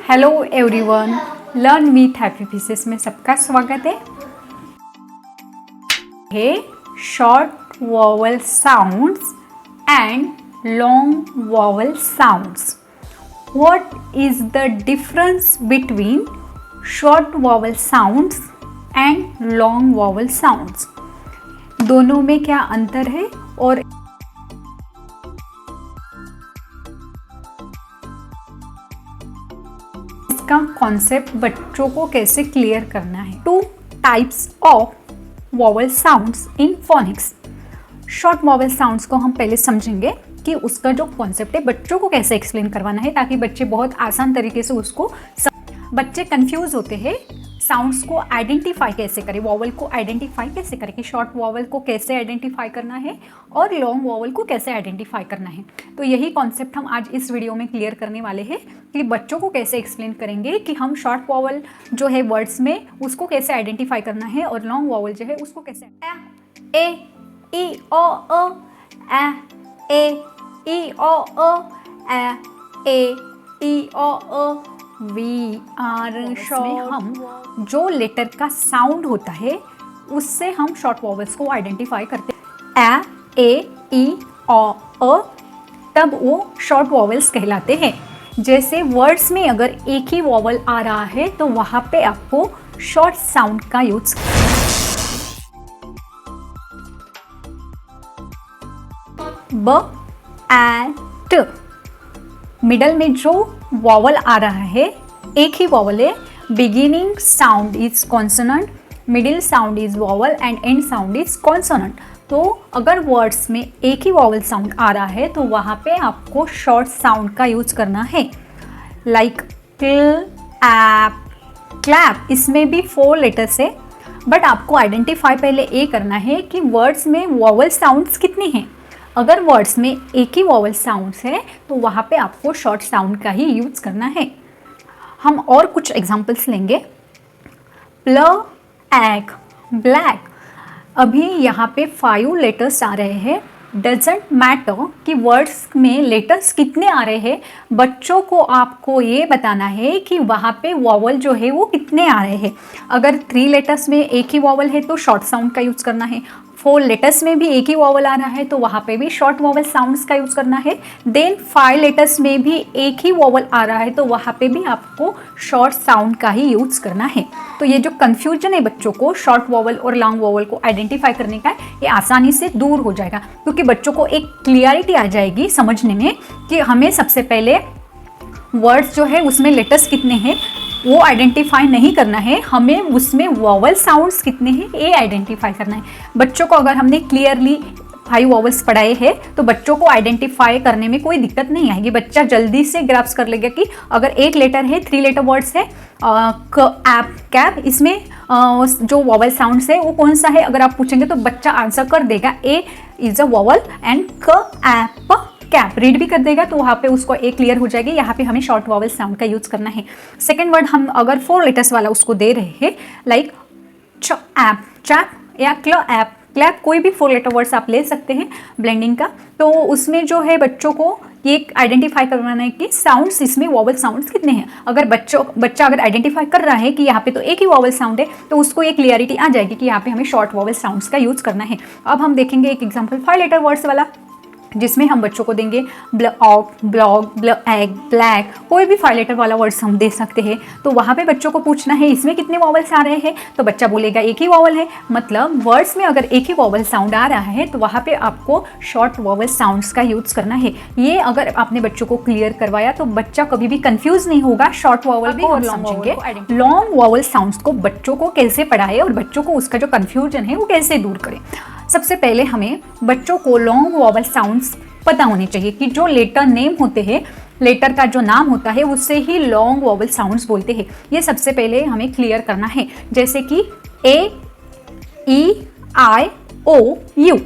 Hello everyone, learn with happy pieces में सबका स्वागत है। Short vowel sounds and long vowel sounds. What is the difference between short vowel sounds and long vowel sounds? दोनों में क्या अंतर है और इसका कॉन्सेप्ट बच्चों को कैसे क्लियर करना है। 2 types of vowel sounds in phoenix. Short vowel sounds को हम पहले समझेंगे कि उसका जो कॉन्सेप्ट है बच्चों को कैसे एक्सप्लेन करवाना है, ताकि बच्चे बहुत आसान तरीके से उसको बच्चे कंफ्यूज होते हैं साउंड्स को आइडेंटिफाई कैसे करें, वॉवल को आइडेंटिफाई कैसे करें कि शॉर्ट वॉवल को कैसे आइडेंटिफाई करना है और लॉन्ग वॉवल को कैसे आइडेंटिफाई करना है। तो यही कॉन्सेप्ट हम आज इस वीडियो में क्लियर करने वाले हैं कि बच्चों को कैसे एक्सप्लेन करेंगे कि हम शॉर्ट वॉवल जो है वर्ड्स में उसको कैसे आइडेंटिफाई करना है और लॉन्ग वॉवल जो है उसको कैसे ए ई ओ अ ए ई ओ अ A E O a we are. में हम जो लेटर का साउंड होता है उससे हम शॉर्ट वॉवल्स को आइडेंटिफाई करते हैं। ए ई ओ अ, तब वो शॉर्ट वॉवल्स कहलाते हैं। जैसे वर्ड्स में अगर एक ही वॉवल आ रहा है तो वहां पे आपको शॉर्ट साउंड का यूज ब ए ट। मिडल में जो वॉवल आ रहा है एक ही वॉवल है। Beginning sound is consonant, middle sound is vowel and and sound is consonant. तो अगर वर्ड्स में एक ही वॉवल साउंड आ रहा है तो वहाँ पे आपको शॉर्ट साउंड का यूज करना है। लाइक क्ल, ऐप, क्लैप, इसमें भी 4 लेटर्स है, बट आपको आइडेंटिफाई पहले ये करना है कि वर्ड्स में वॉवल साउंड्स कितने हैं। अगर वर्ड्स में एक ही वॉवल साउंड्स है तो वहाँ पे आपको शॉर्ट साउंड का ही यूज करना है। हम और कुछ एग्जांपल्स लेंगे। प्ल, एग, ब्लैक। अभी यहाँ पे 5 लेटर्स आ रहे हैं। डजेंट मैटर कि वर्ड्स में लेटर्स कितने आ रहे हैं, बच्चों को आपको ये बताना है कि वहाँ पे वॉवल जो है वो कितने आ रहे हैं। अगर 3 लेटर्स में एक ही वॉवल है तो शॉर्ट साउंड का यूज़ करना है। 4 लेटर्स में भी एक ही वॉवल आ रहा है तो वहाँ पे भी शॉर्ट वॉवल साउंड्स का यूज़ करना है। देन 5 लेटर्स में भी एक ही वॉवल आ रहा है तो वहाँ पे भी आपको शॉर्ट साउंड का ही यूज़ करना है। तो ये जो कन्फ्यूजन है बच्चों को शॉर्ट वॉवल और लॉन्ग वॉवल को आइडेंटिफाई करने का, ये आसानी से दूर हो जाएगा, क्योंकि बच्चों को एक क्लियरिटी आ जाएगी समझने में कि हमें सबसे पहले वर्ड्स जो है उसमें लेटर्स कितने हैं वो आइडेंटिफाई नहीं करना है, हमें उसमें वॉवल साउंड्स कितने हैं ये आइडेंटिफाई करना है। बच्चों को अगर हमने क्लियरली 5 वॉवल्स पढ़ाए हैं तो बच्चों को आइडेंटिफाई करने में कोई दिक्कत नहीं आएगी। बच्चा जल्दी से ग्रास्प कर लेगा कि अगर एक लेटर है, 3 लेटर वर्ड्स है, क, ऐप, कैप, इसमें जो वॉवल साउंड्स है वो कौन सा है अगर आप पूछेंगे तो बच्चा आंसर कर देगा ए इज अ वॉवल एंड क, ऐप, कैप रीड भी कर देगा, तो वहाँ पे उसको एक क्लियर हो जाएगी। यहाँ पे हमें शॉर्ट वॉवल साउंड का यूज करना है। सेकंड वर्ड हम अगर 4 लेटर्स वाला उसको दे रहे हैं, लाइक च, ऐप, चैप या क्ल, ऐप, क्लैप, कोई भी 4 लेटर वर्ड्स आप ले सकते हैं ब्लेंडिंग का। तो उसमें जो है बच्चों को ये आइडेंटिफाई करवाना है कि साउंड्स इसमें वॉवल साउंड्स कितने हैं। अगर बच्चा अगर आइडेंटिफाई कर रहा है कि यहाँ पे तो एक ही वॉवल साउंड है तो उसको एक क्लियरिटी आ जाएगी कि यहाँ पे हमें शॉर्ट वॉवल साउंड्स का यूज करना है। अब हम देखेंगे एक एग्जाम्पल 5 लेटर वर्ड्स वाला, जिसमें हम बच्चों को देंगे ब्लॉक, ब्लॉग, एग, ब्लैक, कोई भी 5 लेटर वाला वर्ड्स हम दे सकते हैं। तो वहाँ पे बच्चों को पूछना है इसमें कितने वॉवल्स आ रहे हैं, तो बच्चा बोलेगा एक ही वॉवल है। मतलब वर्ड्स में अगर एक ही वॉवल साउंड आ रहा है तो वहाँ पे आपको शॉर्ट वॉवल साउंड्स का यूज करना है। ये अगर आपने बच्चों को क्लियर करवाया तो बच्चा कभी भी कंफ्यूज नहीं होगा। शॉर्ट वॉवल भी और समझेंगे। लॉन्ग वॉवल साउंड्स को बच्चों को कैसे पढ़ाए और बच्चों को उसका जो कंफ्यूजन है वो कैसे दूर करें। सबसे पहले हमें बच्चों को लॉन्ग वॉवल साउंड्स पता होने चाहिए कि जो लेटर नेम होते हैं, लेटर का जो नाम होता है उससे ही लॉन्ग वॉवल साउंड्स बोलते हैं। ये सबसे पहले हमें क्लियर करना है। जैसे कि A E I O U,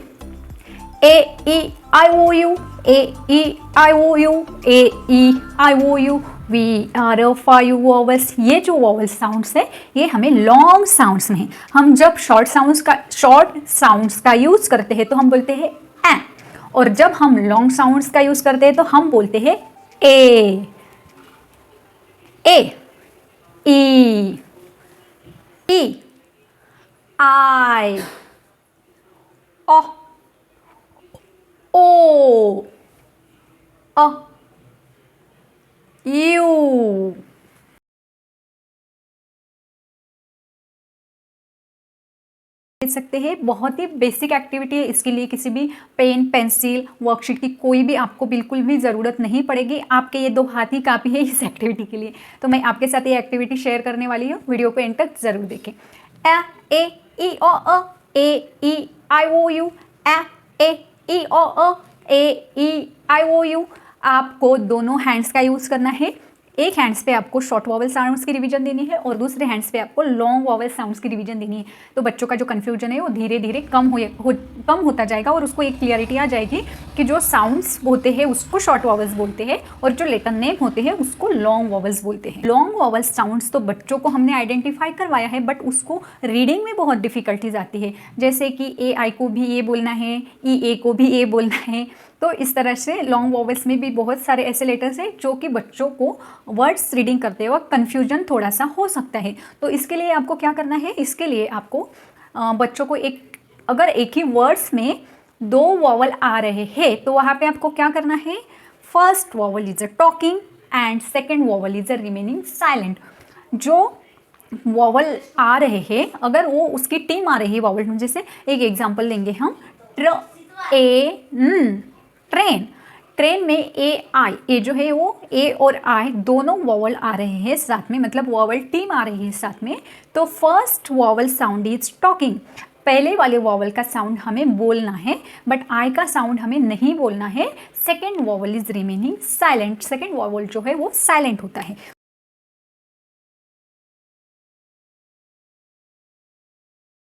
A E I O U, A E I O U, A E I O U, we are 5 vowels. ये जो वॉवल साउंड्स है ये हमें लॉन्ग साउंड्स में है। हम जब शॉर्ट साउंड्स का यूज करते हैं तो हम बोलते हैं ए, और जब हम लॉन्ग साउंड्स का यूज करते हैं तो हम बोलते हैं ए। ए, ई, ई, I, O, O, a, you. दे सकते हैं, बहुत ही बेसिक एक्टिविटी है। इसके लिए किसी भी पेन, पेंसिल, वर्कशीट की कोई भी आपको बिल्कुल भी ज़रूरत नहीं पड़ेगी। आपके ये 2 हाथ ही काफ़ी है इस एक्टिविटी के लिए। तो मैं आपके साथ ये एक्टिविटी शेयर करने वाली हूँ, वीडियो को एंड तक ज़रूर देखें। ए, ई, ओ, अ, A, E, I, O, U, A, E, O, अ, A, E, I, O, U. आपको दोनों हैंड्स का यूज़ करना है। एक हैंड्स पे आपको शॉर्ट वॉवल साउंड्स की रिवीजन देनी है और दूसरे हैंड्स पे आपको लॉन्ग वॉवल साउंड्स की रिवीजन देनी है। तो बच्चों का जो कन्फ्यूजन है वो धीरे धीरे कम होता जाएगा और उसको एक क्लियरिटी आ जाएगी कि जो साउंड्स होते हैं उसको शॉर्ट वॉवल्स बोलते हैं और जो लेटर नेम होते हैं उसको लॉन्ग वॉवल्स बोलते हैं। लॉन्ग वॉवल साउंड्स तो बच्चों को हमने आइडेंटिफाई करवाया है, बट उसको रीडिंग में बहुत डिफिकल्टीज आती है। जैसे कि ए आई को भी ए बोलना है, ई ए को भी ए बोलना है। तो इस तरह से लॉन्ग वॉवल्स में भी बहुत सारे ऐसे लेटर्स हैं जो कि बच्चों को वर्ड्स रीडिंग करते वक्त कन्फ्यूजन थोड़ा सा हो सकता है। तो इसके लिए आपको क्या करना है, इसके लिए आपको बच्चों को अगर एक ही वर्ड्स में 2 वॉवल आ रहे हैं तो वहाँ पे आपको क्या करना है, first vowel is a talking and second vowel is a remaining silent. जो वॉवल आ रहे हैं अगर वो उसकी टीम आ रही है वॉवल, जैसे एक एग्जांपल लेंगे हम, ट्रेन। ट्रेन में ए आई, ए जो है वो ए और आई दोनों वॉवल आ रहे हैं साथ में, मतलब वॉवल टीम आ रही है साथ में। तो first vowel sound is talking. पहले वाले वॉवल का साउंड हमें बोलना है बट आई का साउंड हमें नहीं बोलना है। Second vowel is remaining silent. Second vowel जो है वो साइलेंट होता है।